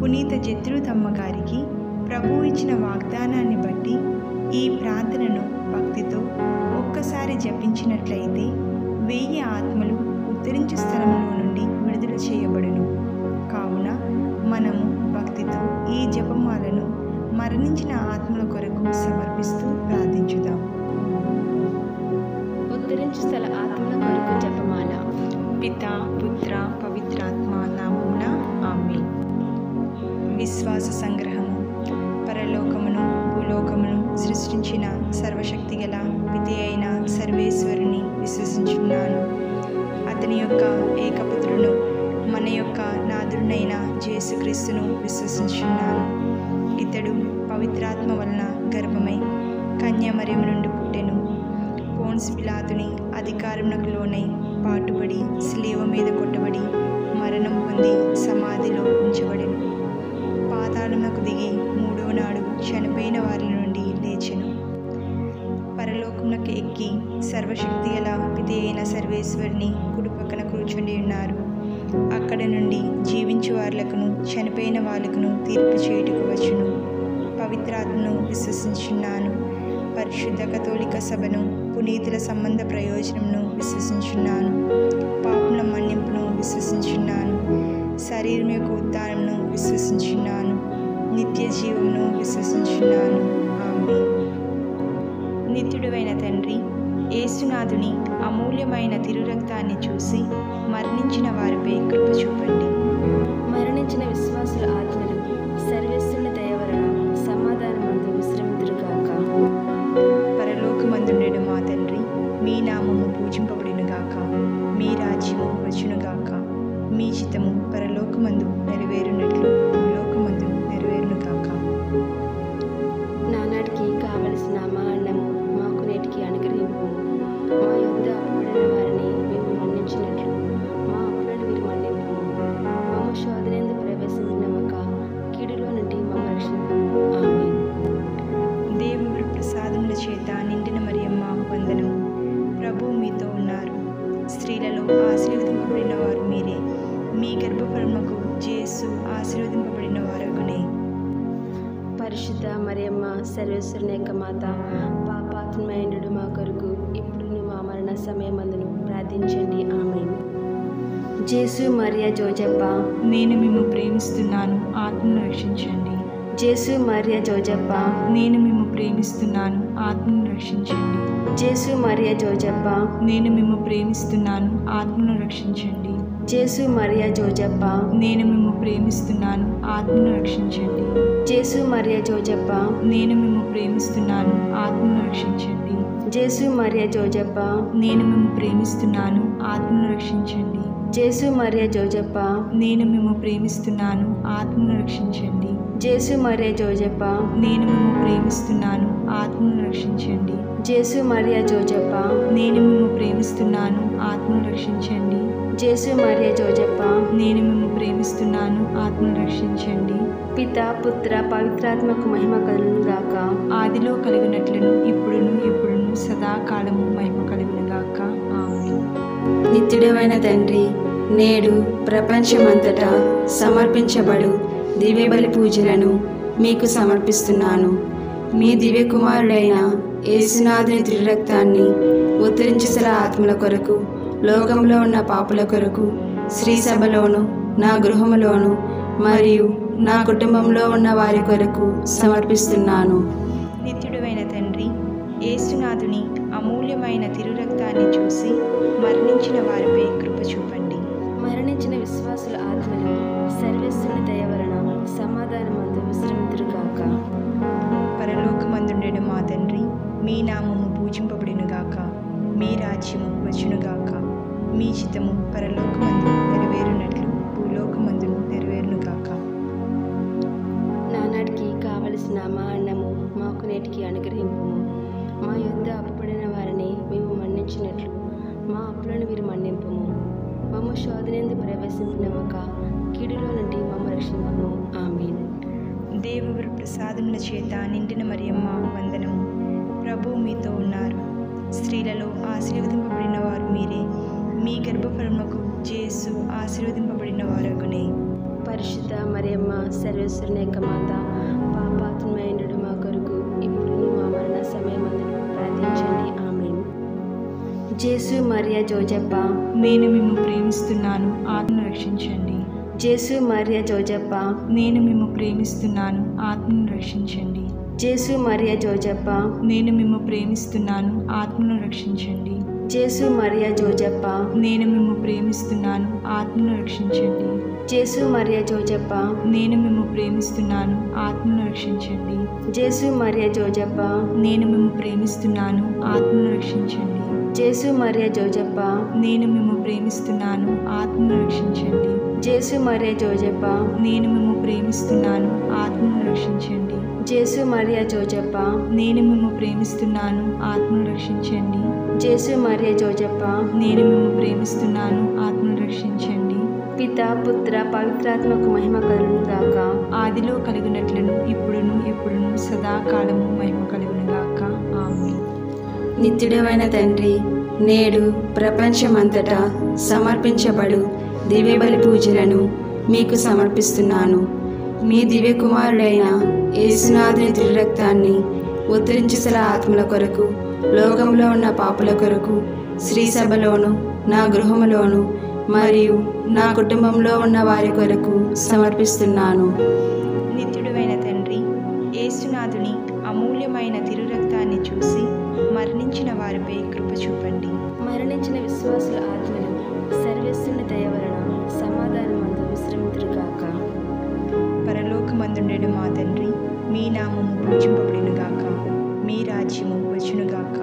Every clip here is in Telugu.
పునీత జత్రుతమ్మ గారికి ప్రభువు ఇచ్చిన వాగ్దానాన్ని బట్టి ఈ ప్రార్థనను భక్తితో ఒక్కసారి జపించినట్లయితే 1000 ఆత్మలు ఉద్ధరించు స్థలంలో నుండి విడుదల చేయబడును. కావున మనము భక్తితో ఈ జపమాలను మరణించిన ఆత్మల కొరకు సమర్పిస్తూ ప్రార్థించుదాం. ఉద్ధరించు స్థల ఆత్మల కొరకు జపమాల. పితా, పుత్ర, పవిత్రాత్మ నామమున ఆమేన్. విశ్వాస సంగ్రహము. పరలోకమును భూలోకమును సృష్టించిన సర్వశక్తి గల పితి అయిన సర్వేశ్వరుని విశ్వసించున్నాను. అతని యొక్క ఏకపుత్రును మన యొక్క నాథుడైన యేసుక్రీస్తును విశ్వసించున్నాను. ఇతడు పవిత్రాత్మ వలన గర్భమై కన్యామరియము నుండి పుట్టెను. పోన్స్ పిలాతుని అధికారమునకు లోనై పాటుపడి శిలువ మీద కొట్టబడి మరణం పొంది సమాధిలో ఉంచబడెను. పాతాళమునకు దిగి 3వ నాడు చనిపోయిన వారి నుండి లేచెను. పరలోకమునకు ఎక్కి సర్వశక్తి గల పితి అయిన సర్వేశ్వరుని కుడి పక్కన కూర్చుని ఉన్నారు. అక్కడ నుండి జీవించు వారులకును చనిపోయిన వాళ్ళకును తీర్పు చేయుటకు వచ్చును. పవిత్రాత్మను విశ్వసించున్నాను. పరిశుద్ధ కథోలిక సభను, పునీతుల సంబంధ ప్రయోజనమును విశ్వసించున్నాను. పాపముల మన్నింపును విశ్వసించున్నాను. శరీరం యొక్క ఉద్ధానమును విశ్వసించున్నాను. నిత్య జీవమును విశ్వసించున్నాను. ఆమేన్. నిత్యుడైన తండ్రి, యేసునాథుని అమూల్యమైన తిరురక్తాన్ని చూసి మరణించిన వారిపై కృప చూపండి. మరణించిన విశ్వాసుల ఆత్మలు సర్వేశ్వరుని దయ వలన సమాధానమందు విశ్రమింతురుగాక. పరలోకమందుండెడు మా తండ్రి, మీ నామము పూజింపబడునుగాక. మీ రాజ్యము వచ్చునుగాక. మీ చిత్తము పరలోకమందు నెరవేరునట్లు భూలోకమందు నెరవేరునుగాక. నానాటికి కావలసిన మా అన్నము మాకు నేటికి అనుగ్రహింపు. మా యొద్ద అప్పుడైన వారిని మేము మన్నించినట్లు మా అప్పులను మీరు మన్నింపు. మమ్మ శోధనందు ప్రవేశించినవక కీడులో నుండి మమ్మ రక్షింపు. ఆమేన్. దేవుని ప్రసాదముల చేత నిండిన మరియమ్మ వందనము. ప్రభువు మీతో ఉన్నారు. స్త్రీలలో ఆశీర్వదింపబడిన వారు మీరే. మీ గర్భఫలముకు యేసు ఆశీర్వదింపబడిన వారగునే. పరిశుద్ధ మరియమ్మ సర్వేశ్వరుని యొక్క మాత, పాపాత్మైండు మా కొరకు ఇప్పుడు మా మరణ సమయమందును ప్రార్థించండి. ఆమేన్. జేసు మరియ జోజప్ప, నేను మిమ్ము ప్రేమిస్తున్నాను, ఆత్మను రక్షించండి. జేసు మరియ జోజప్ప, నేను మిమ్ము ప్రేమిస్తున్నాను, ఆత్మను రక్షించండి. జేసు మరియ జోజప్ప, నేను మిమ్ము ప్రేమిస్తున్నాను, ఆత్మను రక్షించండి. జేసు మరియ జోజప్ప, నేను మిమ్ము ప్రేమిస్తున్నాను, ఆత్మను రక్షించండి. జేసు మరియ జోజప్ప, నేను మిమ్ము ప్రేమిస్తున్నాను, ఆత్మను రక్షించండి. జేసు మరియ జోజప్ప, నేను మిమ్ము ప్రేమిస్తున్నాను, ఆత్మను రక్షించండి. జేసు మరియ జోజప్ప, నేను మిమ్ము ప్రేమిస్తున్నాను, ఆత్మను రక్షించండి. జేసు మరియ జోజప్ప, నేను మిమ్ము ప్రేమిస్తున్నాను, ఆత్మను రక్షించండి. జేసు మరియ జోజప్ప, నేను మిమ్ము ప్రేమిస్తున్నాను, ఆత్మను రక్షించండి. జేసు మరియ జోజప్ప, నేను మిమ్ము ప్రేమిస్తున్నాను, ఆత్మను రక్షించండి. పితా, పుత్ర, పవిత్రాత్మకు మహిమ కలుగును గాక. ఆదిలో కలిగినట్లును ఇప్పుడును ఎప్పుడును సదాకాలము మహిమ కలుగునుగాక. ఆమేన్. నిత్యుడైన తండ్రి, నేడు ప్రపంచమంతటా సమర్పించబడు దివ్య బలి పూజలను మీకు సమర్పిస్తున్నాను. మీ దివ్య కుమారుడైన యేసునాథుని తిరురక్తాన్ని ఉద్ధరించుసల ఆత్మల కొరకు, లోకంలో ఉన్న పాపుల కొరకు, శ్రీ సభలోను నా గృహములోను మరియు నా కుటుంబంలో ఉన్న వారి కొరకు సమర్పిస్తున్నాను. నిత్యుడైన తండ్రి, యేసునాథుని అమూల్యమైన తిరురక్తాన్ని చూసి మరణించిన వారిపై కృప చూపండి. మరణించిన విశ్వాసుల ఆత్మలు సర్వేశ్వరుని దయ వలన సమాధానమందు విశ్రమింతురుగాక. పరలోకమందుండెడు మా తండ్రి, మీ నామము పూజింపబడునుగాక. మీ రాజ్యము వచ్చునుగాక. మీ చిత్తము పరలోకమందు నెరవేరునట్లు భూలోకమందు నెరవేరునుగాక. నానాటికి కావలసిన మా అన్నము మాకు నేటికి అనుగ్రహింపు. మా యొద్ద అప్పుడైన వారిని మేము మన్నించినట్లు మా అప్పులను మీరు మన్నింపు. మమ్మ శోధనందు ప్రవేశించినవక కీడులో నుండి మమ్మ రక్షింపు. ఆమేన్. దేవుని ప్రసాదముల చేత నిండిన మరియమ్మ వందనము. ప్రభువు మీతో ఉన్నారు. స్త్రీలలో ఆశీర్వదింపబడిన వారు మీరే. మీ గర్భఫలముకు యేసు ఆశీర్వదింపబడిన వారగునే. పరిశుద్ధ మరియ మరియమ్మ సర్వేశ్వరుని యొక్క మాత, పాపాత్మైనడు మా కొరకు ఇప్పుడు మా మరణ సమయమందును ప్రార్థించండి. ఆమేన్. జేసు మరియ జోజప్ప, నేను మిమ్ము ప్రేమిస్తున్నాను, ఆత్మను రక్షించండి. జేసు మరియ జోజప్ప, నేను మిమ్ము ప్రేమిస్తున్నాను, ఆత్మను రక్షించండి. జేసు మరియ జోజప్ప, నేను మిమ్ము ప్రేమిస్తున్నాను, ఆత్మను రక్షించండి. జేసు మరియ జోజప్ప, నేను మిమ్ము ప్రేమిస్తున్నాను, ఆత్మను రక్షించండి. జేసు మరియ జోజప్ప, నేను మిమ్ము ప్రేమిస్తున్నాను, ఆత్మను రక్షించండి. జేసు మరియ జోజప్ప, నేను మిమ్ము ప్రేమిస్తున్నాను, ఆత్మను రక్షించండి. జేసు మరియ జోజప్ప, నేను మిమ్ము ప్రేమిస్తున్నాను, ఆత్మను రక్షించండి. జేసు మరియ జోజప్ప, నేను మిమ్ము ప్రేమిస్తున్నాను, ఆత్మను రక్షించండి. జేసు మరియ జోజప్ప, నేను మిమ్ము ప్రేమిస్తున్నాను, ఆత్మను రక్షించండి. జేసు మరియ జోజప్ప, నేను మిమ్ము ప్రేమిస్తున్నాను, ఆత్మను రక్షించండి. పితా పుత్ర పవిత్రాత్మకు మహిమ కలుగును గాక. ఆదిలో కలుగునట్లను ఇప్పుడును ఎప్పుడును సదాకాలము మహిమ కలుగును గాక. ఆమేన్. నిత్యుడవైన తండ్రి, నేడు ప్రపంచమంతటా సమర్పించబడు దివ్యబలి పూజలను మీకు సమర్పిస్తున్నాను. మీ దివ్య కుమారుడైన యేసునాథుని తిరురక్తాన్ని ఉత్తరించుసల ఆత్మల కొరకు, లోకంలో ఉన్న పాపుల కొరకు, శ్రీ సభలోను, నా గృహములోను మరియు నా కుటుంబంలో ఉన్న వారి కొరకు సమర్పిస్తున్నాను. నిత్యుడైన తండ్రి, యేసునాథుని అమూల్యమైన తిరురక్తాన్ని చూసి మరణించిన వారిపై కృప చూపండి. మరణించిన విశ్వాసుల ఆత్మలు సర్వేశ్వరుని దయ వలన సమాధానమందు విశ్రమింతురుగాక. పరలోకమందుండెడు మా తండ్రి, మీ నామము పూజింపబడునుగాక. మీ రాజ్యము వచ్చునుగాక.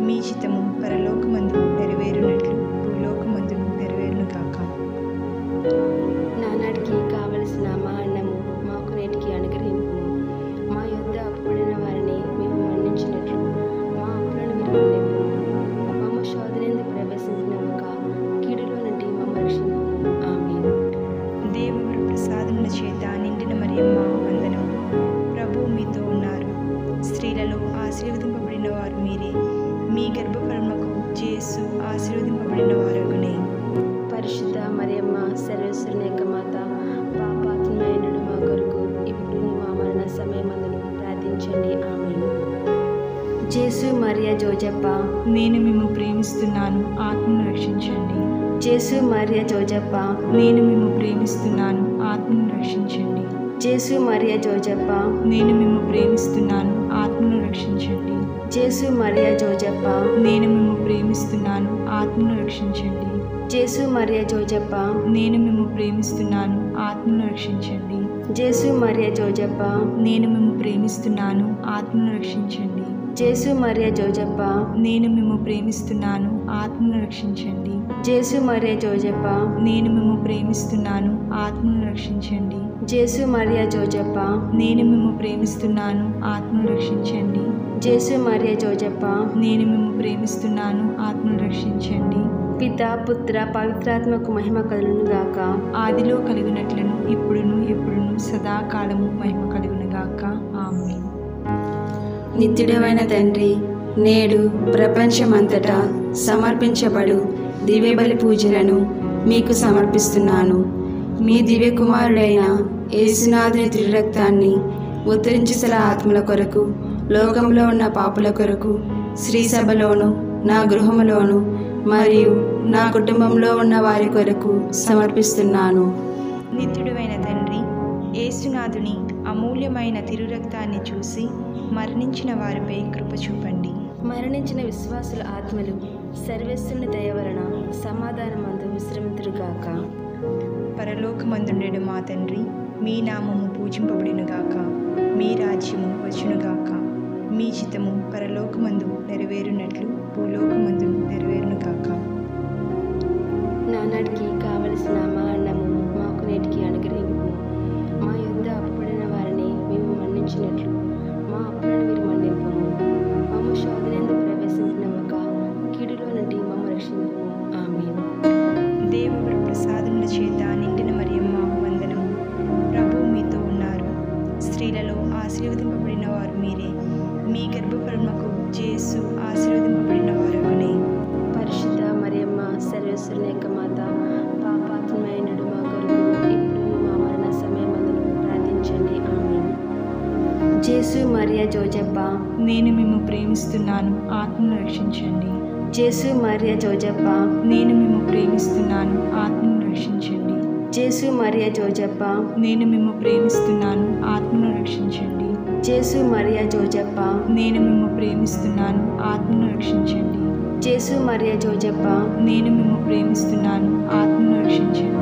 మీ చిత్తము పరలోకమందు నెరవేరునట్లు భూలోకమందు నెరవేరునుగాక. నానాటికి కావలసిన మా అన్నము మాకు నేటికి అనుగ్రహింపు. మా యొద్ద అప్పుడైన వారిని మేము మన్నించినట్లు మా అప్పులను మీరు మన్నింపు. మమ్మ శోధనేందుకు ప్రవేశించినక కీడులో నుండి మమ్మ రక్షింపు. ఆమేన్. దేవుని ప్రసాదముల చేత నిండిన మరియమ్మ వందనం. ప్రభు మీతో ఉన్నారు. స్త్రీలలో ఆశీర్వదింపబడిన వారు మీరే. మీ గర్భఫలమునకు యేసు ఆశీర్వదింపబడిన వారగునే. పరిశుద్ధ మరియమ్మ సర్వేశ్వరుని యొక్క మాత, పాపాత్మైనడు మా కొరకు ఇప్పుడు మా మరణ సమయమందును ప్రార్థించండి. ఆమేన్. జేసు మరియ జోజప్ప, నేను మిమ్ము ప్రేమిస్తున్నాను, ఆత్మను రక్షించండి. జేసు మరియ జోజప్ప, నేను మిమ్ము ప్రేమిస్తున్నాను, ఆత్మను రక్షించండి. జేసు మరియ జోజప్ప, నేను మిమ్ము ప్రేమిస్తున్నాను, ఆత్మను రక్షించండి. జేసు మరియ జోజప్ప, నేను మిమ్ము ప్రేమిస్తున్నాను, ఆత్మను రక్షించండి. జేసు మరియ జోజప్ప, నేను మిమ్ము ప్రేమిస్తున్నాను, ఆత్మను రక్షించండి. జేసు మరియ జోజప్ప, నేను మిమ్ము ప్రేమిస్తున్నాను, ఆత్మను రక్షించండి. జేసు మరియ జోజప్ప, నేను మిమ్ము ప్రేమిస్తున్నాను, ఆత్మను రక్షించండి. జేసు మరియ జోజప్ప, నేను మిమ్ము ప్రేమిస్తున్నాను, ఆత్మను రక్షించండి. జేసు మరియ జోజప్ప, నేను మిమ్ము ప్రేమిస్తున్నాను, ఆత్మను రక్షించండి. జేసు మరియ జోజప్ప, నేను మిమ్ము ప్రేమిస్తున్నాను, ఆత్మను రక్షించండి. పితా పుత్ర పవిత్రాత్మకు మహిమ కలుగును గాక. ఆదిలో కలుగునట్లను ఇప్పుడును ఎప్పుడును సదాకాలము మహిమ కలుగును గాక. ఆమేన్. నిత్యుడవైన తండ్రి, నేడు ప్రపంచమంతటా సమర్పించబడు దివ్యబలి పూజలను మీకు సమర్పిస్తున్నాను. మీ దివ్య కుమారుడైన యేసునాథుని తిరురక్తాన్ని ఉత్తరించుసల ఆత్మల కొరకు, లోకంలో ఉన్న పాపుల కొరకు, శ్రీ సభలోను, నా గృహములోను మరియు నా కుటుంబంలో ఉన్న వారి కొరకు సమర్పిస్తున్నాను. నిత్యుడైన తండ్రి, యేసునాథుని అమూల్యమైన తిరురక్తాన్ని చూసి మరణించిన వారిపై కృప చూపండి. మరణించిన విశ్వాసుల ఆత్మలు సర్వేశ్వరుని దయ వలన సమాధానమందు విశ్రమింతురుగాక. పరలోకమందుండెడు మా తండ్రి, మీ నామము పూజింపబడునుగాక. మీ రాజ్యము వచ్చునుగాక. మీ చిత్తము పరలోకమందు నెరవేరునట్లు భూలోకమందు నెరవేరునుగాక. నానాటికి కావలసిన మా అన్నము మాకు నేటికి అనుగ్రహింపు. మా యొద్ద అప్పుడైన వారిని మేము మన్నించినట్లు మా అప్పులను మీరు మన్నింపు. మమ్మ శోధనేందుకు ప్రవేశించినక కీడులో నుండి మమ్మ రక్షింపు. ఆమేన్. దేవుని ప్రసాదముల చేత నిండిన మరియమ్మ వందనము. ప్రభు మీతో ఉన్నారు. స్త్రీలలో ఆశీర్వదింపబడిన వారు మీరే. మీ గర్భఫలమునకు యేసు ఆశీర్వదింపబడిన వారగునే. పరిశుద్ధ మరియమ్మ సర్వేశ్వరుని యొక్క మాత, పాపాత్మైనడు మా కొరకు ఇప్పుడు మా మరణ సమయమందును జేసు మరియా జోజప్ప, నేను మిమ్ము ప్రేమిస్తున్నాను, ఆత్మను రక్షించండి. జేసు మరియా జోజప్ప, నేను మిమ్ము ప్రేమిస్తున్నాను, ఆత్మను రక్షించండి. జేసు మరియా జోజప్ప, నేను మిమ్ము ప్రేమిస్తున్నాను, ఆత్మను రక్షించండి. జేసు మరియా జోజప్ప, నేను మిమ్ము ప్రేమిస్తున్నాను, ఆత్మను రక్షించండి. జేసు మరియా జోజప్ప, నేను మిమ్ము ప్రేమిస్తున్నాను, ఆత్మను రక్షించండి.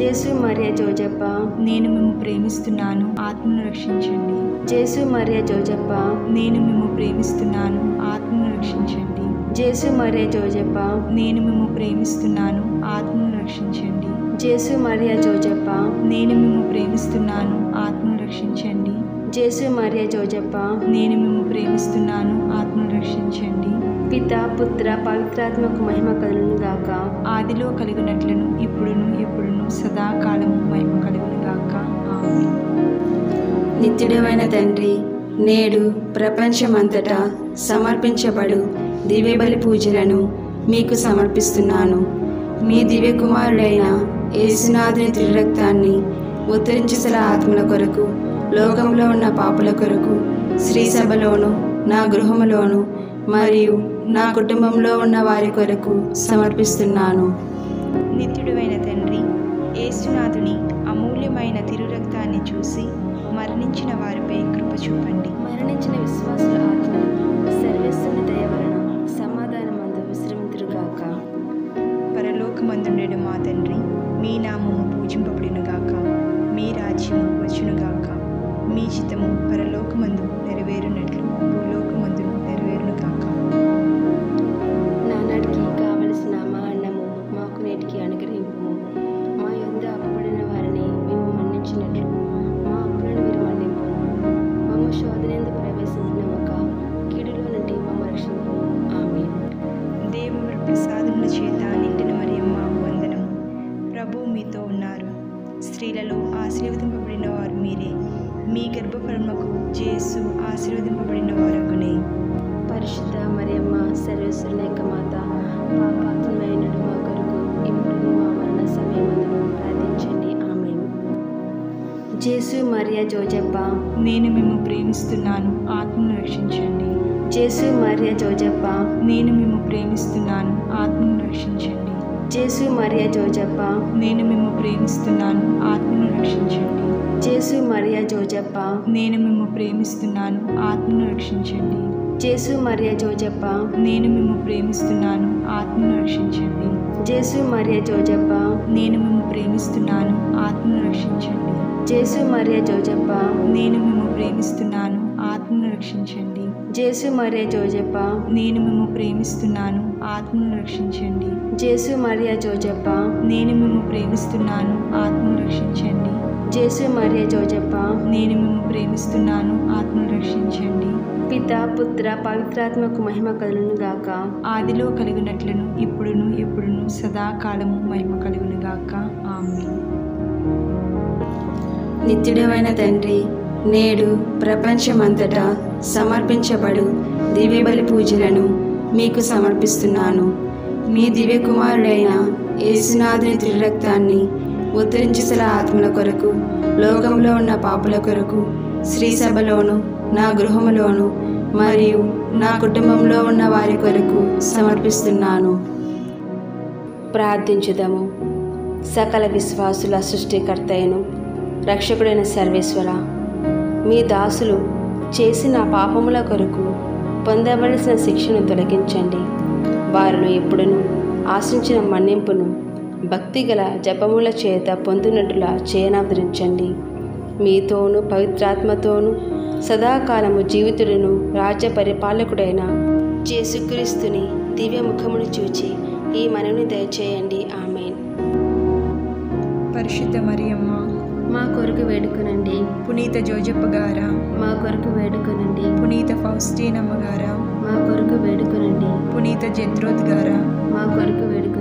జేసు మరియా జోజప్ప, నేను మిమ్ము ప్రేమిస్తున్నాను, ఆత్మను రక్షించండి. జేసు మరియా జోజప్ప, నేను మిమ్ము ప్రేమిస్తున్నాను, ఆత్మను రక్షించండి. జేసు మరియా జోజప్ప, నేను మిమ్ము ప్రేమిస్తున్నాను, ఆత్మను రక్షించండి. జేసు మరియా జోజప్ప, నేను మిమ్ము ప్రేమిస్తున్నాను, ఆత్మను రక్షించండి. జేసు మరియా జోజప్ప, నేను మిమ్ము ప్రేమిస్తున్నాను, ఆత్మను రక్షించండి. పిత పుత్ర పవిత్రాత్మకు మహిమ కలుగును గాక. ఆదిలో కలిగినట్లును ఇప్పుడును ఎప్పుడును సదాకాలము మహిమ కలుగును గాక. ఆమేన్. నిత్యుడవైన తండ్రి, నేడు ప్రపంచమంతటా సమర్పించబడు దివ్యబలి పూజలను మీకు సమర్పిస్తున్నాను. మీ దివ్య కుమారుడైన యేసునాథుని త్రిరక్తాన్ని ఉత్తరించసల ఆత్మల కొరకు, లోకంలో ఉన్న పాపుల కొరకు, శ్రీ సభలోను నా గృహములోను మరియు నా కుటుంబంలో ఉన్న వారి కొరకు సమర్పిస్తున్నాను. నిత్యుడైన తండ్రి, యేసునాథుని అమూల్యమైన తిరురక్తాన్ని చూసి మరణించిన వారిపై కృప చూపండి. మరణించిన విశ్వాసుల ఆత్మలు సర్వేశ్వరుని దయ వలన సమాధానమందు విశ్రమింతురుగాక. పరలోకమందుండెడు మా తండ్రి, మీ నామము పూజింపబడునుగాక, మీ రాజ్యము వచ్చునుగాక, మీ చిత్తము పరలోకమందు నెరవేరునట్లు భూలోకమందు నెరవేరునుగాక. నానాటికి కావలసిన మా అన్నము మాకు నేటికి అనుగ్రహింపుము. మా యొద్ద అప్పుబడిన వారిని మేము మన్నించినట్లు మా అప్పులను మీరు మన్నింపుము. మమ్మ శోధనందు ప్రవేశించినమక కీడులో నుండి మమ్మ రక్షింపుము. ఆమేన్. దేవుని ప్రసాదముల చేత నిండిన మరియమ్మ వందనము. ప్రభువు మీతో ఉన్నారు. స్త్రీలలో ఆశీర్వదింపబడిన వారు మీరే. మీ గర్భఫలముకు యేసు ఆశీర్వదింపబడిన వారగునే. పరిశుద్ధ మరియమ్మ సర్వేశ్వరుని యొక్క మాత, పాపాత్ములైనడు మా కొరకు ఇప్పుడు మా మరణ సమయమందును ప్రార్థించండి. ఆమేన్. జేసు మరియా జోజప్ప, నేను మిమ్ము ప్రేమిస్తున్నాను, ఆత్మను రక్షించండి. జేసు మరియా జోజప్ప, నేను మిమ్ము ప్రేమిస్తున్నాను, ఆత్మను రక్షించండి. జేసు మరియా జోజప్ప, నేను మిమ్ము ప్రేమిస్తున్నాను, ఆత్మను రక్షించండి. జేసు మరియా జోజప్ప, నేను మిమ్ము ప్రేమిస్తున్నాను, ఆత్మను రక్షించండి. జేసు మరియా జోజప్ప, నేను మిమ్ము ప్రేమిస్తున్నాను, ఆత్మను రక్షించండి. జేసు మరియా జోజప్ప, నేను మిమ్ము ప్రేమిస్తున్నాను, ఆత్మను రక్షించండి. జేసు మరియా జోజప్ప, నేను మిమ్ము ప్రేమిస్తున్నాను, ఆత్మను రక్షించండి. జేసు మరియా జోజప్ప, నేను మిమ్ము ప్రేమిస్తున్నాను, ఆత్మను రక్షించండి. జేసు మరియా జోజప్ప, నేను మిమ్ము ప్రేమిస్తున్నాను, ఆత్మను రక్షించండి. జేసు మరియా జోజప్ప, నేను మిమ్ము ప్రేమిస్తున్నాను, ఆత్మను రక్షించండి. పిత పుత్ర పవిత్రాత్మకు మహిమ కలుగును గాక. ఆదిలో కలిగినట్లును ఇప్పుడును ఎప్పుడును సదాకాలము మహిమ కలుగును గాక. ఆమేన్. నిత్యుడవైన తండ్రి, నేడు ప్రపంచమంతటా సమర్పించబడు దివ్యబలి పూజలను మీకు సమర్పిస్తున్నాను. మీ దివ్య కుమారుడైన యేసునాథుని త్రిరక్తాన్ని ఉత్తరించసల ఆత్మల కొరకు, లోకంలో ఉన్న పాపుల కొరకు, శ్రీ సభలోను నా గృహములోను మరియు నా కుటుంబంలో ఉన్న వారి కొరకు సమర్పిస్తున్నాను. ప్రార్థించుదము. సకల విశ్వాసుల సృష్టికర్తయను రక్షకుడైన సర్వేశ్వర, మీ దాసులు చేసిన పాపముల కొరకు పొందవలసిన శిక్షను తొలగించండి. వారిలో ఎప్పుడును ఆశించిన మన్నింపును భక్తిగల జపముల చేత పొందినట్టులా చేయనాదరించండి. మీతోనూ పవిత్రాత్మతోనూ సదాకాలము జీవితుడును రాజ్య పరిపాలకుడైన యేసుక్రీస్తుని దివ్య ముఖమును చూచి ఈ మనవిని దయచేయండి. ఆమేన్. పరిశుద్ధ మరియమ్మ, మా కొరకు వేడుకొనండి. పునీత జోజప్ప గారా, మా కొరకు వేడుకొనండి. పునీత ఫౌస్టీనమ్మ గారా, మా కొరకు వేడుకొనండి. పునీత జత్రోత్ గారా, మా కొరకు వేడుకొనండి.